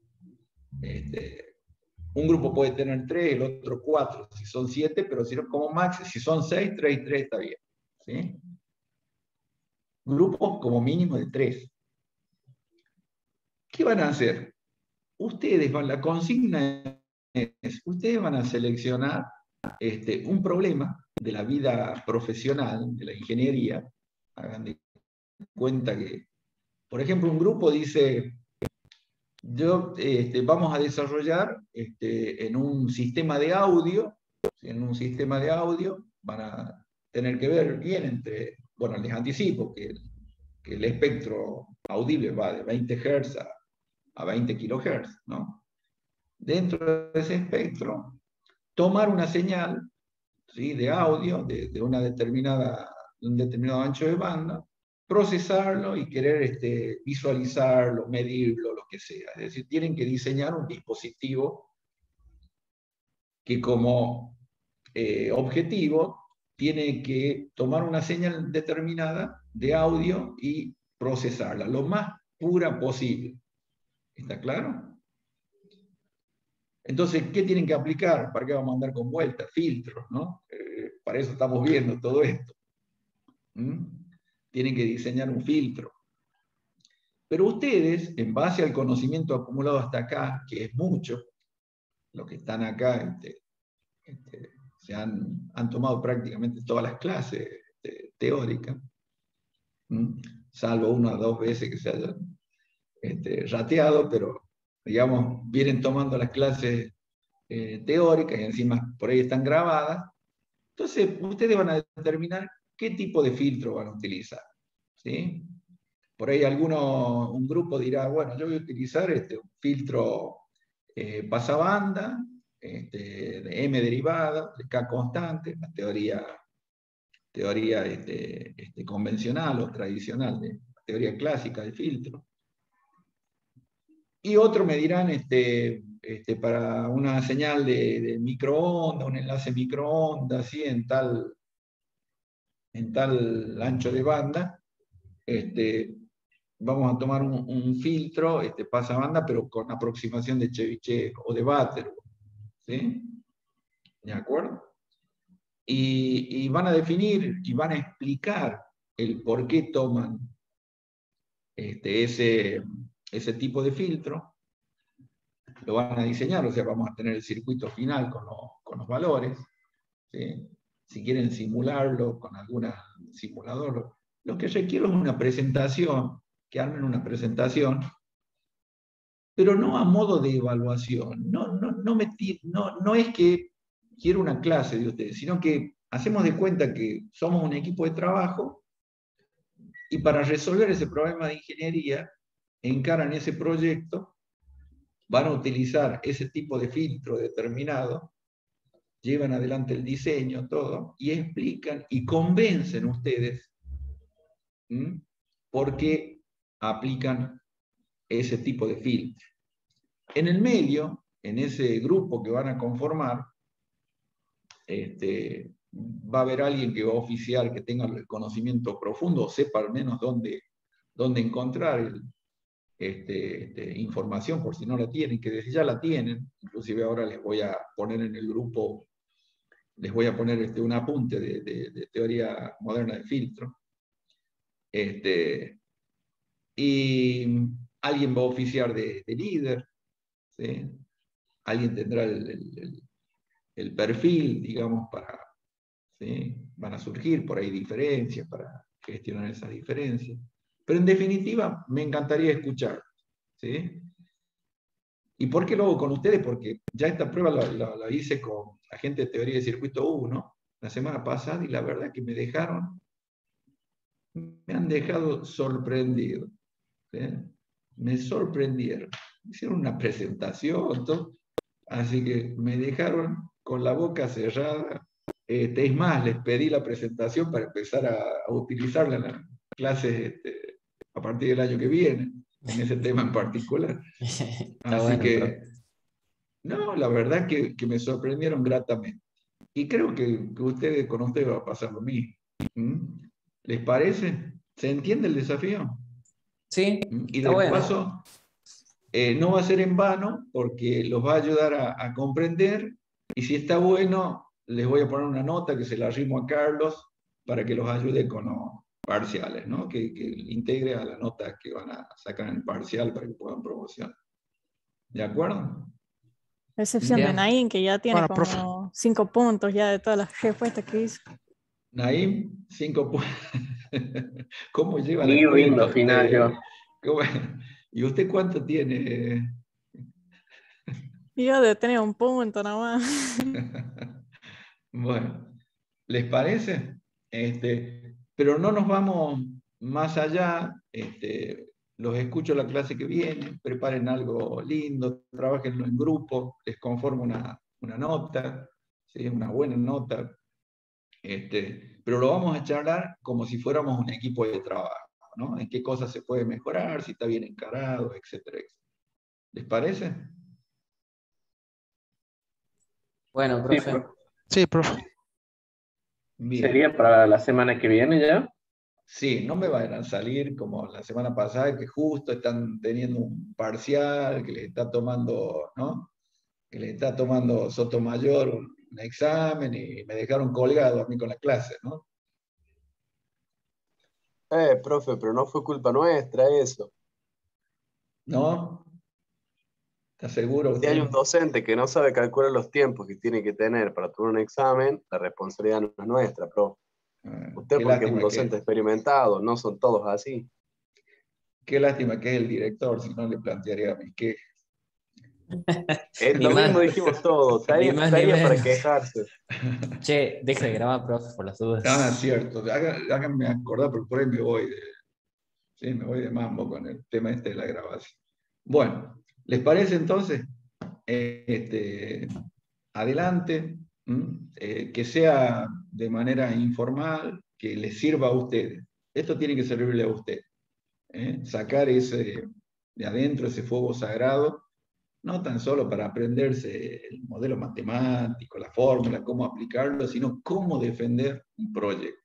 S1: Un grupo puede tener 3, el otro 4, si son 7, pero si no, como máximo, si son 6, 3 y 3 está bien. ¿Sí? Grupos como mínimo de 3. ¿Qué van a hacer? La consigna es, ustedes van a seleccionar un problema de la vida profesional, de la ingeniería. Hagan de cuenta que, por ejemplo, un grupo dice, vamos a desarrollar en un sistema de audio, en un sistema de audio van a tener que ver bien entre, bueno, les anticipo que el espectro audible va de 20 Hz a 20 kHz, ¿no? Dentro de ese espectro, tomar una señal, ¿sí?, de audio de un determinado ancho de banda, procesarlo y querer visualizarlo, medirlo, lo que sea. Es decir, tienen que diseñar un dispositivo que como objetivo tiene que tomar una señal determinada de audio y procesarla lo más pura posible. ¿Está claro? Entonces, ¿qué tienen que aplicar? ¿Para qué vamos a andar con vueltas? Filtros, ¿no? Para eso estamos viendo todo esto. Tienen que diseñar un filtro. Pero ustedes, en base al conocimiento acumulado hasta acá, que es mucho, los que están acá se han tomado prácticamente todas las clases teóricas, salvo 1 o 2 veces que se hayan rateado, pero digamos, vienen tomando las clases teóricas y encima por ahí están grabadas. Entonces, ustedes van a determinar qué tipo de filtro van a utilizar, ¿sí? Por ahí un grupo dirá, bueno, yo voy a utilizar un filtro pasabanda, de M derivada, de K constante, la teoría convencional o tradicional, de la teoría clásica del filtro. Y otros me dirán, para una señal de microondas, un enlace microondas, ¿sí?, en tal ancho de banda, vamos a tomar un filtro pasabanda, pero con aproximación de Chebyshev o de Butterworth, ¿sí? ¿De acuerdo? Y van a definir y van a explicar el por qué toman ese tipo de filtro. Lo van a diseñar, o sea, vamos a tener el circuito final con los valores, ¿sí? Si quieren simularlo con algún simulador, lo que requiero es una presentación, que armen una presentación, pero no a modo de evaluación. No es que quiero una clase de ustedes, sino que hacemos de cuenta que somos un equipo de trabajo y para resolver ese problema de ingeniería encaran ese proyecto van a utilizar ese tipo de filtro determinado, llevan adelante el diseño, todo, y explican y convencen ustedes por qué aplican ese tipo de filtro. En el medio, en ese grupo que van a conformar, va a haber alguien que va a oficiar, que tenga el conocimiento profundo, o sepa al menos dónde encontrar información, por si no la tienen, que desde ya la tienen. Inclusive ahora les voy a poner en el grupo, les voy a poner un apunte de teoría moderna de filtro. Y alguien va a oficiar de líder, ¿sí? Alguien tendrá el perfil, digamos, ¿sí? Van a surgir por ahí diferencias para gestionar esas diferencias. Pero en definitiva, me encantaría escuchar, ¿sí? ¿Y por qué lo hago con ustedes? Porque ya esta prueba la hice con la gente de teoría de circuito 1 la semana pasada, y la verdad que me han dejado sorprendido, ¿sí? Me sorprendieron. Hicieron una presentación, todo, así que me dejaron con la boca cerrada. Es más, les pedí la presentación para empezar a utilizarla en las clases a partir del año que viene, en ese tema en particular.
S3: Está
S1: Así
S3: bueno,
S1: que, no, la verdad que me sorprendieron gratamente. Y creo que con ustedes va a pasar lo mismo. ¿Les parece? ¿Se entiende el desafío?
S3: Sí,
S1: Y
S3: está
S1: de
S3: bueno.
S1: paso, no va a ser en vano, porque los va a ayudar a comprender, y si está bueno, les voy a poner una nota que se la arrimo a Carlos para que los ayude con los parciales, ¿no? Que integre a la nota que van a sacar en el parcial para que puedan promocionar. ¿De acuerdo?
S4: A excepción de
S3: Bien.
S4: Naín, que ya tiene
S2: Bueno, profe.
S4: como 5 puntos ya de todas las respuestas que hizo.
S1: Naim, 5 puntos. ¿Cómo lleva la
S6: Ni
S1: cuenta
S6: rindo final
S1: usted?
S6: yo.
S1: ¿Y usted cuánto tiene?
S4: Y yo de tener un punto nada más.
S1: Bueno, ¿les parece? Pero no nos vamos más allá. Los escucho la clase que viene, preparen algo lindo, trabajenlo en grupo, les conformo una nota, ¿sí? Una buena nota. Pero lo vamos a charlar como si fuéramos un equipo de trabajo, ¿no? En qué cosas se puede mejorar, si está bien encarado, etcétera, etcétera. ¿Les parece?
S3: Bueno,
S6: Sí,
S3: profe.
S2: Sí, profe.
S1: Bien.
S6: sería para la semana que viene ya.
S1: Sí, no me van a salir como la semana pasada, que justo están teniendo un parcial, que les está tomando, ¿no? Que les está tomando Sotomayor un examen, y me dejaron colgado a mí con la clase, ¿no?
S7: Profe, pero no fue culpa nuestra eso.
S1: ¿No? ¿Está seguro
S7: Si hay
S1: usted?
S7: un docente que no sabe calcular los tiempos que tiene que tener para tomar un examen, la responsabilidad no es nuestra, profe. Usted
S1: Qué
S7: porque es un
S1: lástima
S7: docente experimentado, no son todos así.
S1: qué lástima que es el director, si no le plantearía mi queja.
S3: Ni
S7: Lo mismo
S3: más,
S7: dijimos todos,
S3: ni más ni
S7: estaría para
S3: menos.
S7: quejarse.
S3: Che, deje de grabar, profe, por las
S1: Ah,
S3: dudas.
S1: cierto. Háganme acordar, porque por ahí me voy de mambo con el tema de la grabación. Bueno, ¿les parece entonces? Adelante, que sea de manera informal, que les sirva a ustedes. Esto tiene que servirle a ustedes. Sacar ese de adentro, ese fuego sagrado, no tan solo para aprenderse el modelo matemático, la fórmula, cómo aplicarlo, sino cómo defender un proyecto.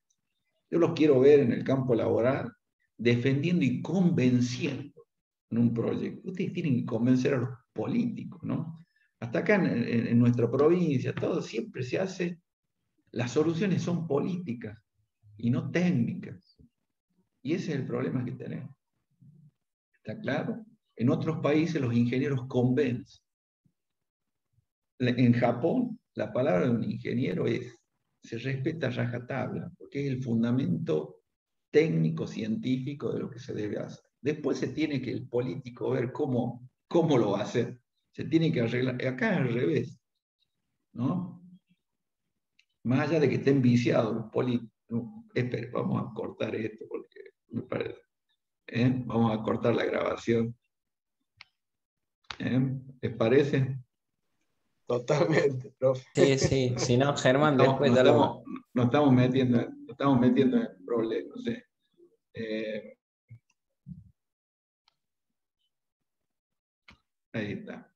S1: Yo los quiero ver en el campo laboral defendiendo y convenciendo en un proyecto. Ustedes tienen que convencer a los políticos, ¿no? Hasta acá en nuestra provincia, todo siempre se hace, las soluciones son políticas y no técnicas. Y ese es el problema que tenemos. ¿Está claro? En otros países los ingenieros convencen. En Japón, la palabra de un ingeniero se respeta a rajatabla, porque es el fundamento técnico, científico de lo que se debe hacer. Después se tiene que el político ver cómo lo va a hacer. Se tiene que arreglar. Acá es al revés, ¿no? Más allá de que estén viciados los políticos. Espera, vamos a cortar esto porque me parece. Vamos a cortar la grabación. ¿Les parece?
S7: Totalmente, profe.
S3: Sí, sí, si no, Germán,
S1: Nos
S3: después ya lo...
S1: estamos metiendo en problemas. ¿Sí? Ahí está.